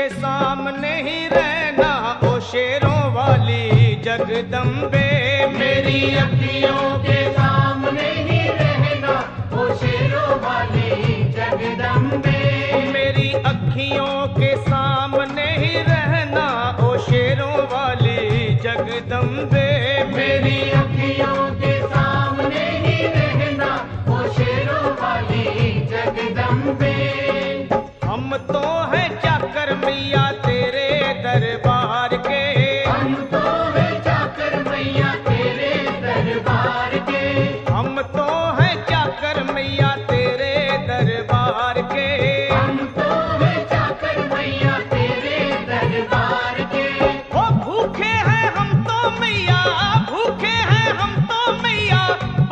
के सामने ही रहना ओ शेरों वाली जगदम्बे। मेरी अखियों के सामने ही रहना ओ शेरों वाली जगदम्बे। मेरी अखियों के सामने ही रहना ओ शेरों वाली जगदम्बे। मेरी अखियों के सामने ही रहना ओ शेरों वाली जगदम्बे। हम तो हैं चाकर मैया तेरे दरबार के। हम तो हैं चाकर मैया तेरे दरबार के। हम तो हैं चाकर मैया तेरे दरबार के। हम तो हैं चाकर मैया तेरे दरबार के। ओ भूखे हैं हम तो मैया, भूखे हैं हम तो मैया,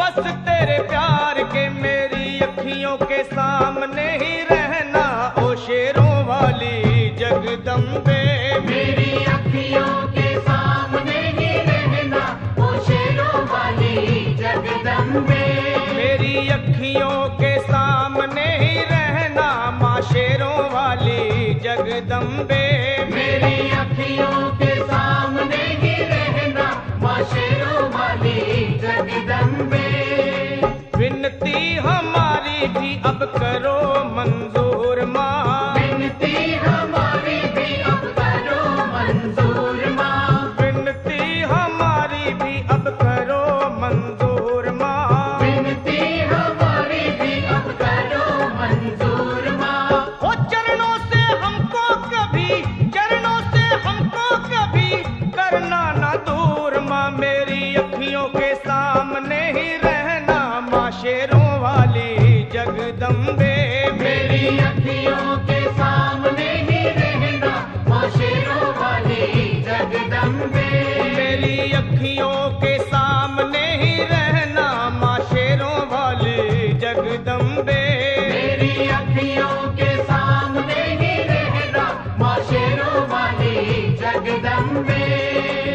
बस तेरे प्यार के। मेरी अखियों के सामने ही रहना ओ शेरों वाली जगदम्बे। मेरी अखियों के सामने ही रहना ओ शेरों वाली जगदम्बे। मेरी अखियों के सामने ही रहना माँ शेरों वाली जगदम्बे। मेरी अखियों के सामने ही रहना माँ शेरों वाली जगदम्बे। विनती हमारी भी अब करो मंजूर माँ। विनती हमारी भी अब करो मंजूर माँ। विनती हमारी भी अब करो मंजूर माँ। विनती हमारी भी अब करो मंजूर माँ। ओ चरणों से हमको कभी, चरणों से हमको कभी करना ना दूर माँ। मेरी अखियों के सामने ही रहना माँ शेरों वाली जगदम्बे। मेरी अखियों के सामने ही रहना माँ शेरों वाली जगदम्बे। मेरी अखियों के सामने ही रहना माँ शेरों वाली जगदम्बे। मेरी अखियों के सामने ही रहना माँ शेरों वाली जगदम्बे।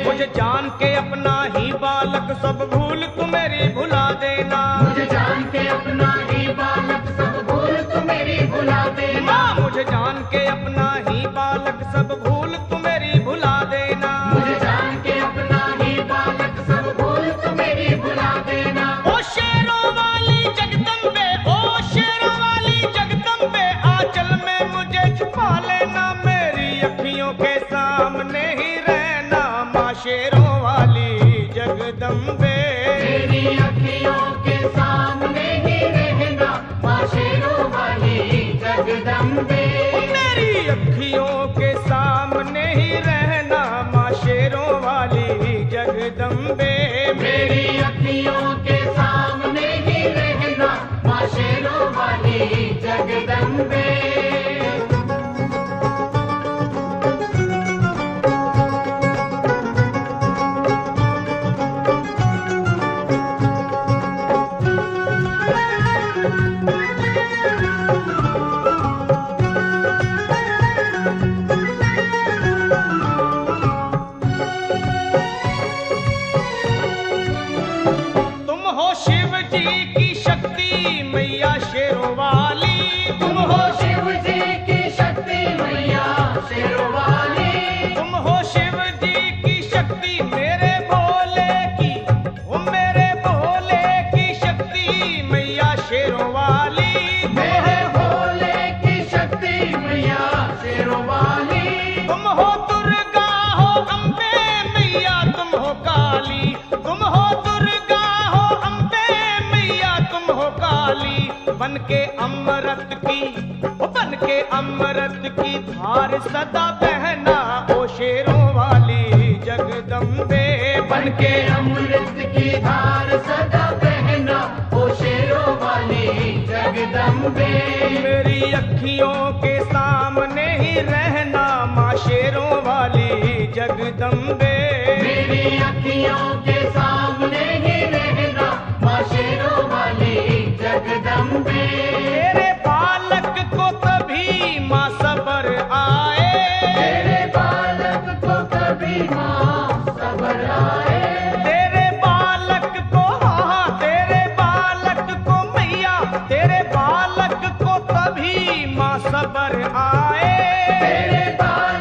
मुझे जान के अपना ही बालक सब भूल तू मेरी भुला देना। मुझे जान के अपना ही बालक सब भूल तू मेरी भुला देना। मुझे जान के अपना ही बालक सब भूल तू मेरी भुला देना। मुझे जान के अपना ही बालक सब भूल तू मेरी भुला देना। ओ शेरों वाली जगदम्बे, ओ शेरों वाली जगदम्बे, आंचल में मुझे छुपा लेना। मेरी अखियों के सामने ही रहना माँ शेरों वाली जगदम्बे। मेरी अखियों के सामने ही रहना माँ शेरों वाली जगदम्बे। मेरी अखियों के सामने ही रहना माँ शेरों वाली जगदम्बे। मेरी अखियों के सामने ही रहना माँ शेरों वाली जगदम्बे। तुम हो शिव जी की शक्ति मैया शेरों वाली। तुम हो शिव जी की शक्ति मैया शेरों वाली। तुम हो शिव जी की शक्ति मेरे भोले की, ओ मेरे भोले की शक्ति मैया शेरों वाली। मेरे भोले की शक्ति मैया शेरों वाली। तुम हो दुर्गा हो अम्बे मैया तुम हो काली। तुम हो दुर्गा हो अम्बे मैया तुम हो काली। बन के अमृत की, ओ बन के अमृत की धार सदा बहना ओ शेरों वाली जगदम्बे। बन के अमृत की धार सदा बहना ओ शेरों वाली जगदम्बे। मेरी अखियों के सामने ही रहना माँ शेरों वाली जगदम्बे। मेरी अखियों के सामने ही रहना माँ शेरों वाली जगदम्बे। तेरे बालक को कभी माँ सबर आए। तेरे बालक को कभी माँ सबर आए। तेरे बालक को, हाँ तेरे बालक को मैया, तेरे बालक को कभी माँ सबर आए। तेरे बालक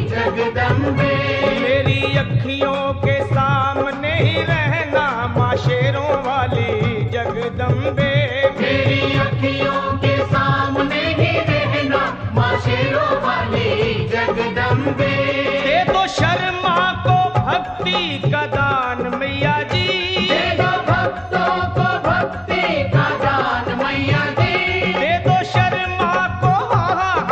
जगदम्बे। मेरी अखियों के सामने ही रहना माँ शेरों वाली जगदम्बे। मेरी अखियों के सामने ही रहना माँ शेरों वाली जगदम्बे। दे दो शर्मा को भक्ति का दान मैया जी। दे दो भक्तों को भक्ति का दान मैया जी। दे दो शर्मा को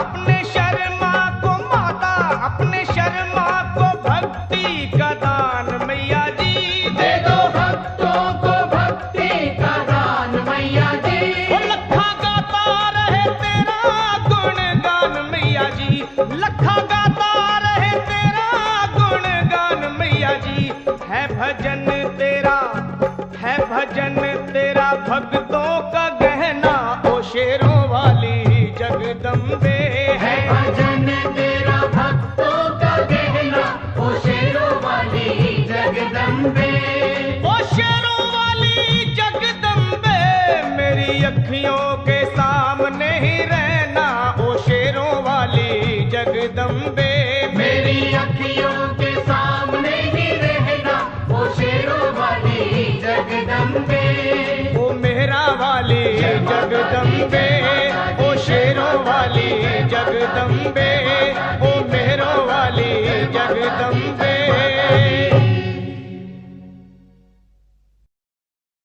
अपने शर्मा को माता, अपने शर्मा को भक्ति का दान मैया जी। दे दो भक्तों को भक्ति का दान मैया जी। वो लखा गाता रहे तेरा गुणगान मैया जी। लखा गाता रहे तेरा गुणगान मैया जी। है भजन तेरा भक्तों का गहना ओ शेरों वाली जगदम्बे। है भजन तेरा भक्तों का गहना ओ शेरों वाली जगदम्बे। ओ शेरों वाली जगदम्बे मेरी अखियों के सामने ही रहना ओ शेरों वाली जगदम्बे। मेरी अखियों के सामने ही रहना ओ शेरों वाली जगदम्बे। ओ मेहरा वाली जगदम्बे, ओ शेरों वाली जगदम्बे।